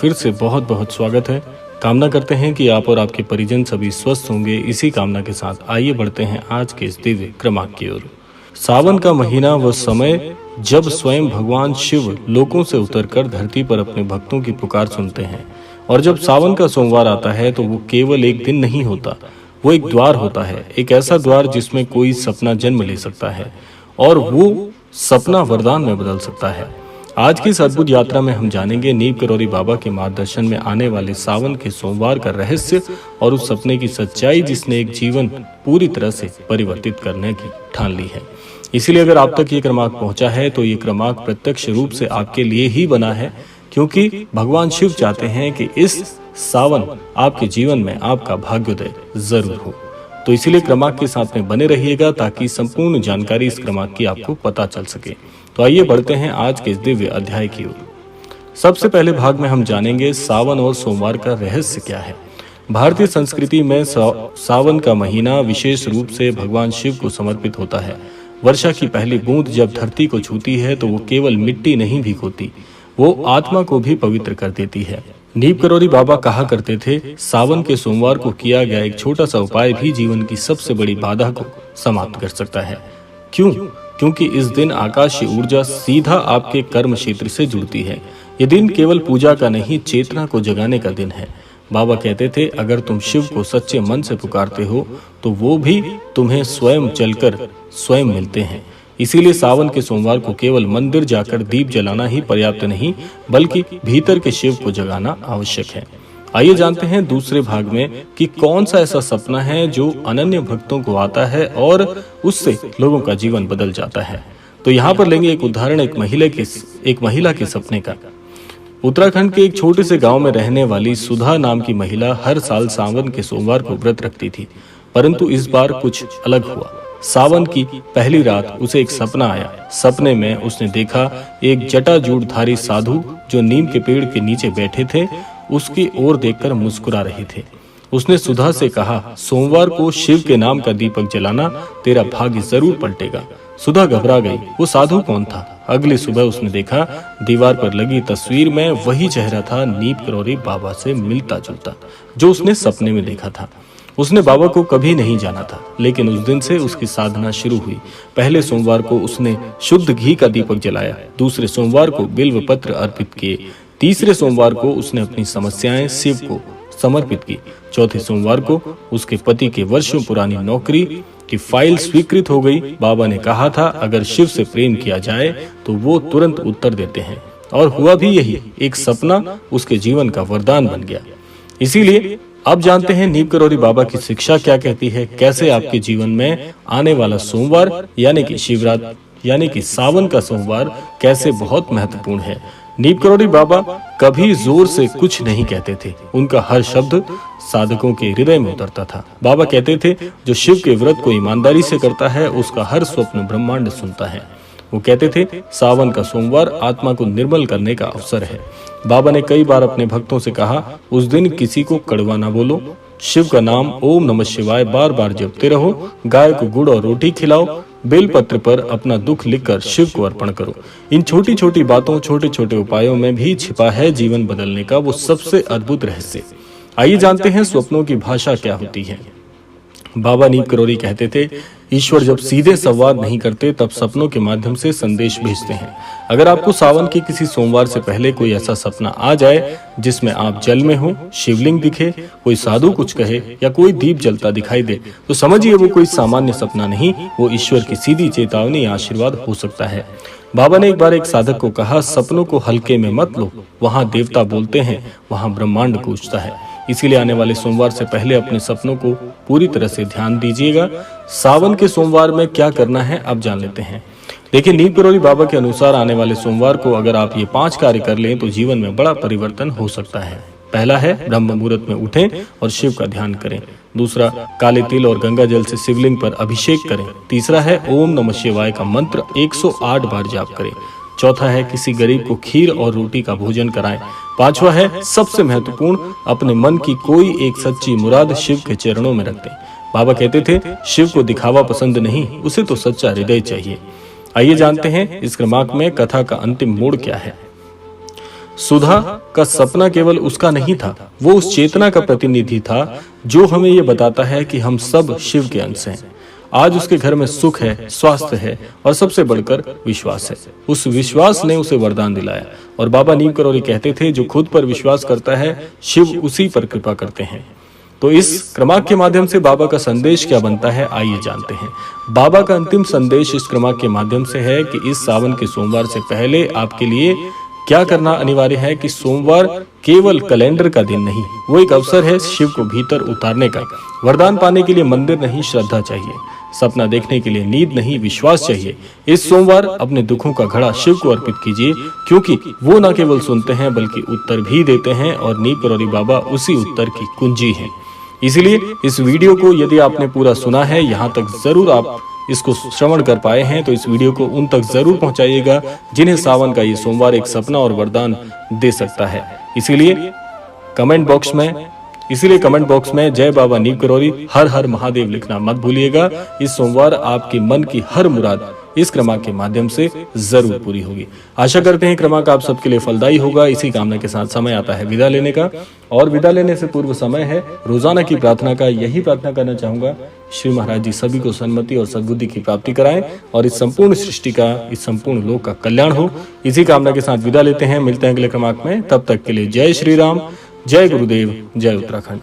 फिर से बहुत बहुत स्वागत है। कामना करते हैं कि आप और आपके परिजन सभी स्वस्थ होंगे। इसी कामना के साथ आइए बढ़ते हैं आज के इस दिव्य क्रमांक की ओर। सावन का महीना वह समय जब स्वयं भगवान शिव लोकों से उतरकर धरती पर अपने भक्तों की पुकार सुनते हैं। और जब सावन का सोमवार आता है तो वो केवल एक दिन नहीं होता, वो एक द्वार होता है, एक ऐसा द्वार जिसमें कोई सपना जन्म ले सकता है और वो सपना वरदान में बदल सकता है। आज की इस अद्भुत यात्रा में हम जानेंगे नीम करौरी बाबा के मार्गदर्शन में आने वाले सावन के सोमवार का रहस्य और उस सपने की सच्चाई जिसने एक जीवन पूरी तरह से परिवर्तित करने की ठान ली है। इसीलिए अगर आप तक ये क्रमांक पहुंचा है तो ये क्रमांक प्रत्यक्ष रूप से आपके लिए ही बना है, क्योंकि भगवान शिव चाहते हैं कि इस सावन आपके जीवन में आपका भाग्योदय जरूर हो। तो इसीलिए क्रमांक के साथ में बने रहिएगा ताकि संपूर्ण जानकारी इस क्रमांक की आपको पता चल सके। तो आइए बढ़ते हैं आज के इस दिव्य अध्याय की ओर। सबसे पहले भाग में हम जानेंगे सावन और सोमवार का रहस्य क्या है। भारतीय संस्कृति में सावन का महीना विशेष रूप से भगवान शिव को समर्पित होता है। वर्षा की पहली बूंद जब धरती को छूती है तो वो केवल मिट्टी नहीं भिगोती, वो आत्मा को भी पवित्र कर देती है। नीम करौरी बाबा कहा करते थे, सावन के सोमवार को किया गया एक छोटा सा उपाय भी जीवन की सबसे बड़ी बाधा को समाप्त कर सकता है। क्यों? क्योंकि इस दिन आकाशीय ऊर्जा सीधा आपके कर्म क्षेत्र से जुड़ती है। ये दिन केवल पूजा का नहीं, चेतना को जगाने का दिन है। बाबा कहते थे, अगर तुम शिव को सच्चे मन से पुकारते हो तो वो भी तुम्हें स्वयं चलकर स्वयं मिलते हैं। इसीलिए सावन के सोमवार को केवल मंदिर जाकर दीप जलाना ही पर्याप्त नहीं, बल्कि भीतर के शिव को जगाना आवश्यक है। आइए जानते हैं दूसरे भाग में कि कौन सा ऐसा सपना है जो अनन्य भक्तों को आता है और उससे लोगों का जीवन बदल जाता है। तो यहाँ पर लेंगे एक उदाहरण एक महिला के सपने का। उत्तराखंड के एक छोटे से गांव में रहने वाली सुधा नाम की महिला हर साल सावन के सोमवार को व्रत रखती थी, परंतु इस बार कुछ अलग हुआ। सावन की पहली रात उसे एक सपना आया। सपने में उसने देखा एक जटाजूटधारी साधु जो नीम के पेड़ के नीचे बैठे थे, उसकी ओर देखकर मुस्कुरा रहे थे। उसने सुधा से कहा, सोमवार को शिव के नाम का दीपक जलाना, तेरा भाग्य जरूर पलटेगा। सुधा घबरा गई, वो साधु कौन था? अगली सुबह उसने देखा दीवार पर लगी तस्वीर में वही चेहरा था, नीम करौरी बाबा से मिलता जुलता, जो उसने सपने में देखा था। उसने बाबा को कभी नहीं जाना था, लेकिन उस दिन से उसकी साधना शुरू हुई। पहले सोमवार को उसने शुद्ध घी का दीपक जलाया, दूसरे सोमवार को बिल्व पत्र अर्पित किए, तीसरे सोमवार को उसने अपनी समस्याएं शिव को समर्पित की, चौथे सोमवार को उसके पति के वर्षों पुरानी नौकरी की फाइल स्वीकृत हो गई। बाबा ने कहा था, अगर शिव से प्रेम किया जाए तो वो तुरंत उत्तर देते हैं, और हुआ भी यही। एक सपना उसके जीवन का वरदान बन गया। इसीलिए अब जानते हैं नीम करौरी बाबा की शिक्षा क्या कहती है, कैसे आपके जीवन में आने वाला सोमवार यानी कि शिवरात्रि यानी कि सावन का सोमवार कैसे बहुत महत्वपूर्ण है। नीम करौरी बाबा कभी जोर से कुछ नहीं कहते थे, उनका हर शब्द साधकों के हृदय में उतरता था। बाबा कहते थे, जो शिव के व्रत को ईमानदारी से करता है उसका हर स्वप्न ब्रह्मांड सुनता है। वो कहते थे, सावन का सोमवार आत्मा को निर्मल करने का अवसर है। बाबा ने कई बार अपने भक्तों से कहा, उस दिन किसी को कड़वा ना बोलो, शिव का नाम ओम नमः शिवाय बार बार जपते रहो, गाय को गुड़ और रोटी खिलाओ, बेलपत्र पर अपना दुख लिखकर शिव को अर्पण करो। इन छोटी छोटी बातों, छोटे छोटे उपायों में भी छिपा है जीवन बदलने का वो सबसे अद्भुत रहस्य। आइए जानते हैं स्वप्नों की भाषा क्या होती है। बाबा नीम करौरी कहते थे, ईश्वर जब सीधे संवाद नहीं करते तब सपनों के माध्यम से संदेश भेजते हैं। अगर आपको सावन के किसी सोमवार से पहले कोई ऐसा सपना आ जाए जिसमें आप जल में हो, शिवलिंग दिखे, कोई साधु कुछ कहे या कोई दीप जलता दिखाई दे, तो समझिए वो कोई सामान्य सपना नहीं, वो ईश्वर की सीधी चेतावनी आशीर्वाद हो सकता है। बाबा ने एक बार एक साधक को कहा, सपनों को हल्के में मत लो, वहाँ देवता बोलते हैं, वहाँ ब्रह्मांड गूंजता है। इसीलिए आने वाले सोमवार से पहले अपने सपनों को पूरी तरह से ध्यान दीजिएगा। सावन के सोमवार में क्या करना है अब जान लेते हैं। देखिए, नीम करौरी बाबा के अनुसार आने वाले सोमवार को अगर आप ये 5 कार्य कर लें तो जीवन में बड़ा परिवर्तन हो सकता है। पहला है, ब्रह्म मुहूर्त में उठें और शिव का ध्यान करें। दूसरा, काले तिल और गंगा जल से शिवलिंग पर अभिषेक करें। तीसरा है, ओम नमः शिवाय का मंत्र 108 बार जाप करें। चौथा है, किसी गरीब को खीर और रोटी का भोजन कराएं। पांचवा है, सबसे महत्वपूर्ण, अपने मन की कोई एक सच्ची मुराद शिव के चरणों में रख दें। बाबा कहते थे, शिव को दिखावा पसंद नहीं, उसे तो सच्चा हृदय चाहिए। आइए जानते हैं इस क्रमांक में कथा का अंतिम मोड़ क्या है। सुधा का सपना केवल उसका नहीं था, वो उस चेतना का प्रतिनिधि था जो हमें ये बताता है कि हम सब शिव के अंश हैं। आज उसके घर में सुख है, स्वास्थ्य है और सबसे बढ़कर विश्वास है। उस विश्वास ने उसे वरदान दिलाया। और बाबा नीम करौरी कहते थे, जो खुद पर विश्वास करता है शिव उसी पर कृपा करते हैं। तो इस क्रमांक के माध्यम से बाबा का संदेश क्या बनता है, आइए जानते हैं। बाबा का अंतिम संदेश इस क्रमांक के माध्यम से है कि इस सावन के सोमवार से पहले आपके लिए क्या करना अनिवार्य है कि सोमवार केवल कैलेंडर का दिन नहीं, वो एक अवसर है शिव को भीतर उतारने का। वरदान पाने के लिए मंदिर नहीं, श्रद्धा चाहिए। सपना देखने के लिए नींद नहीं, विश्वास चाहिए। इस सोमवार अपने दुखों का घड़ा शिव को अर्पित कीजिए, क्योंकि वो न केवल सुनते हैं बल्कि उत्तर भी देते हैं और नीम करौरी बाबा उसी उत्तर की कुंजी हैं। इसीलिए इस वीडियो को यदि आपने पूरा सुना है, यहाँ तक जरूर आप इसको श्रवण कर पाए हैं, तो इस वीडियो को उन तक जरूर पहुंचाइएगा जिन्हें सावन का ये सोमवार एक सपना और वरदान दे सकता है। इसीलिए कमेंट बॉक्स में जय बाबा नीम करौरी, हर हर महादेव लिखना मत भूलिएगा। इस सोमवार आपके मन की हर मुराद इस क्रमांक के माध्यम से जरूर पूरी होगी। आशा करते हैं क्रमांक आप सबके लिए फलदायी होगा। इसी कामना के साथ समय आता है विदा लेने का, और विदा लेने से पूर्व समय है रोजाना की प्रार्थना का। यही प्रार्थना करना चाहूंगा, श्री महाराज जी सभी को सन्मति और सद्बुद्धि की प्राप्ति कराएं और इस संपूर्ण सृष्टि का, इस संपूर्ण लोक का कल्याण हो। इसी कामना के साथ विदा लेते हैं, मिलते हैं अगले क्रमांक में। तब तक के लिए जय श्री राम, जय गुरुदेव, जय उत्तराखंड।